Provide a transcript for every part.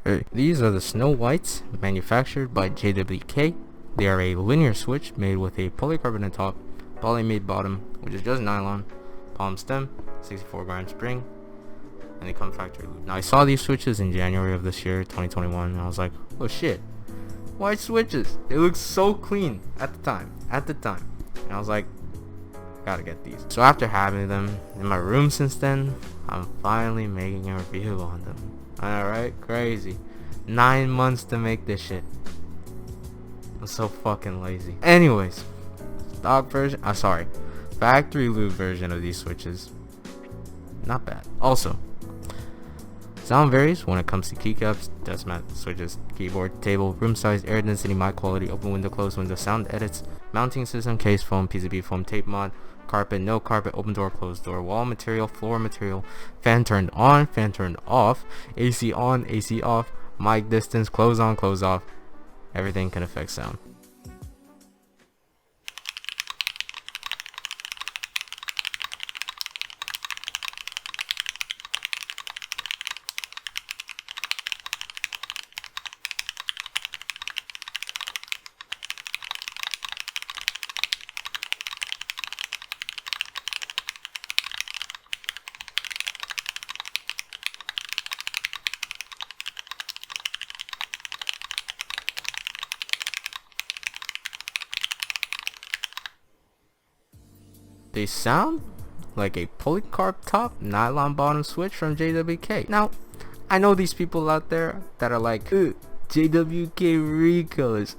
Hey. These are the Snow Whites, manufactured by JWK. They are a linear switch made with a polycarbonate top, poly-made bottom, which is just nylon, palm stem, 64 gram spring, and they come factory loop. Now I saw these switches in January of this year, 2021, and I was like, oh shit, white switches. It looks so clean at the time. And I was like, gotta get these. So after having them in my room since then, I'm finally making a review on them. Alright, crazy. 9 months to make this shit. I'm so fucking lazy. Anyways, stock version, factory loop version of these switches, not bad. Also, sound varies when it comes to keycaps, desk mat, switches, keyboard, table, room size, air density, mic quality, open window, closed window, sound edits, mounting system, case foam, PCB foam, tape mod, carpet, no carpet, open door, closed door, wall material, floor material, fan turned on, fan turned off, AC on, AC off, mic distance, close on, close off. Everything can affect sound. They sound like a polycarb top, nylon bottom switch from JWK. Now, I know these people out there that are like, JWK Rico's.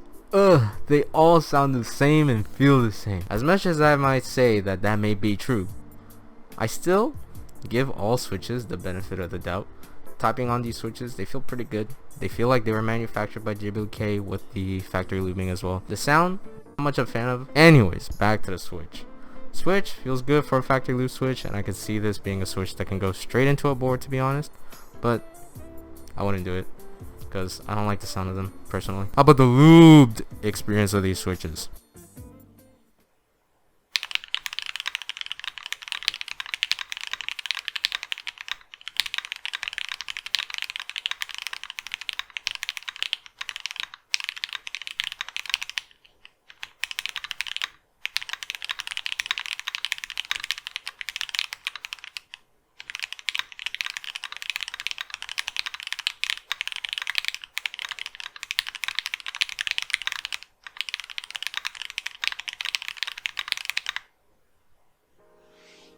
They all sound the same and feel the same. As much as I might say that may be true, I still give all switches the benefit of the doubt. Typing on these switches, they feel pretty good. They feel like they were manufactured by JWK with the factory looping as well. The sound, not much of a fan of. Anyways, back to the switch. Switch feels good for a factory loop switch, and I could see this being a switch that can go straight into a board, to be honest, but I wouldn't do it because I don't like the sound of them personally. How about the lubed experience of these switches?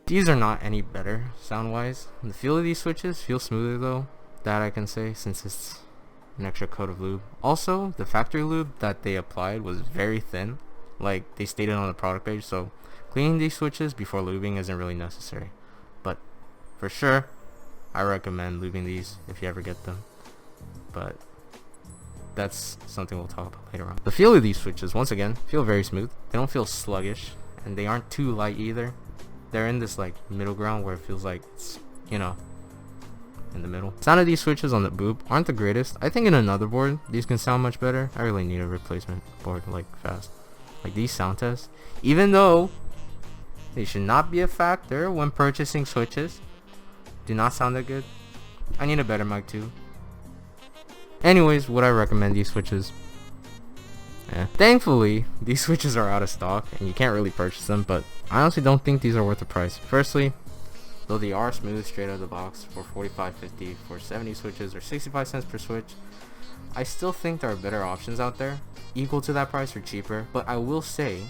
These are not any better sound wise. The feel of these switches feels smoother though, that I can say, since it's an extra coat of lube. Also, the factory lube that they applied was very thin, like they stated on the product page, so cleaning these switches before lubing isn't really necessary. But for sure, I recommend lubing these if you ever get them. But that's something we'll talk about later on. The feel of these switches, once again, feel very smooth. They don't feel sluggish, and they aren't too light either. They're in this like middle ground where it feels like it's, in the middle. Sound of these switches on the boob aren't the greatest. I think in another board these can sound much better. I really need a replacement board like fast. Like these sound tests, even though they should not be a factor when purchasing switches, do not sound that good. I need a better mic too. Anyways, would I recommend these switches? Thankfully, these switches are out of stock and you can't really purchase them, but I honestly don't think these are worth the price. Firstly, though they are smooth straight out of the box for $45.50 for 70 switches or 65 cents per switch, I still think there are better options out there, equal to that price or cheaper. But I will say,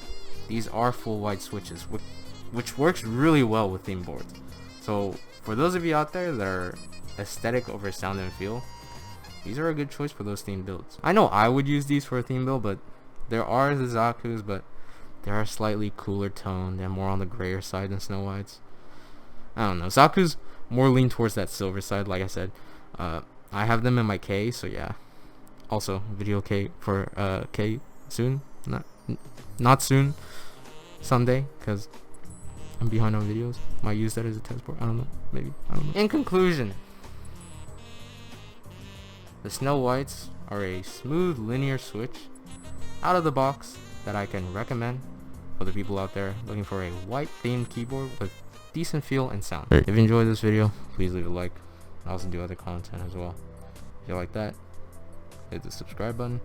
these are full white switches, which works really well with theme boards. So for those of you out there that are aesthetic over sound and feel, these are a good choice for those theme builds. I know I would use these for a theme build, but there are the Zaku's, but they are slightly cooler toned. They're more on the grayer side than Snow White's. I don't know. Zaku's more lean towards that silver side, like I said. I have them in my K, so yeah. Also, video K for K soon. Not soon. Someday, because I'm behind on videos. Might use that as a test board. I don't know. Maybe. I don't know. In conclusion, the Snow Whites are a smooth linear switch out of the box that I can recommend for the people out there looking for a white themed keyboard with decent feel and sound. If you enjoyed this video, please leave a like. I also do other content as well. If you like that, hit the subscribe button.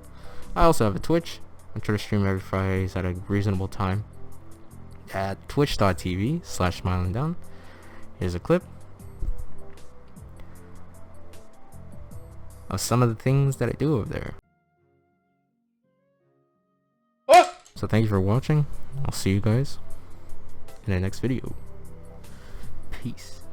I also have a Twitch. I try to stream every Fridays at a reasonable time at twitch.tv/smilingdown. Here's a clip of some of the things that I do over there. So thank you for watching. I'll see you guys in the next video. Peace.